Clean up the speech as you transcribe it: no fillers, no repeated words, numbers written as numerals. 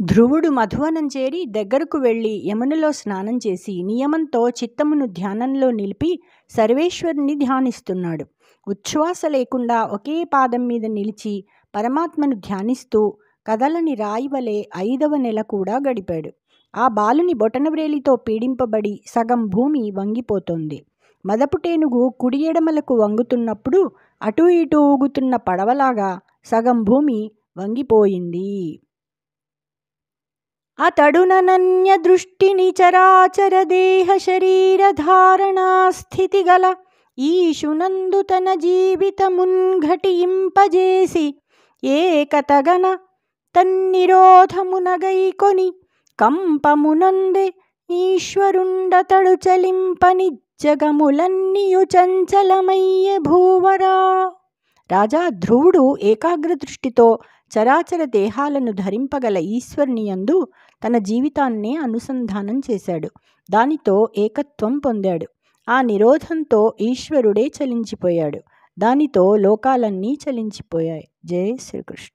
ధ్రువుడు మధువనం చేరి దగ్గరకు వెళ్ళి యమునలో స్నానం చేసి నియమంతో చిత్తమును ధ్యానంలో నిలిపి సర్వేశ్వరుని ధ్యానిస్తున్నాడు. ఉచ్ఛ్వాస లేకుండా ఒకే పాదం మీద నిలిచి పరమాత్మను ధ్యానిస్తూ కదలని రాయివలే 5వ నెల కూడా గడిపాడు. ఆ బాలుని బొటనవ్రేలితో పీడింపబడి సగం భూమి వంగిపోతోంది. మదపుటేనుగు కుడి ఎడమలకు వంగుతున్నప్పుడు అటూ ఇటూ ఊగుతున్న పడవలాగా సగం భూమి వంగిపోయింది. అతడుననన్య దృష్టిని చరాచర దేహ శరీర ధారణా స్థితి గల ఈశునందు తన జీవితమున్ఘటింపజేసి ఏకతగన తన్నిరోధమునగైకొని కంపమునందే ఈశ్వరుండతడు చలింపని జగములన్నీయు చంచలమయ్యె భూవరా. రాజా ధ్రువుడు ఏకాగ్ర దృష్టితో చరాచర దేహాలను ధరింపగల ఈశ్వరుని యందు తన జీవితాన్నే అనుసంధానం చేశాడు. దానితో ఏకత్వం పొందాడు. ఆ నిరోధంతో ఈశ్వరుడే చలించిపోయాడు. దానితో లోకాలన్నీ చలించిపోయాయి. జై శ్రీకృష్ణ.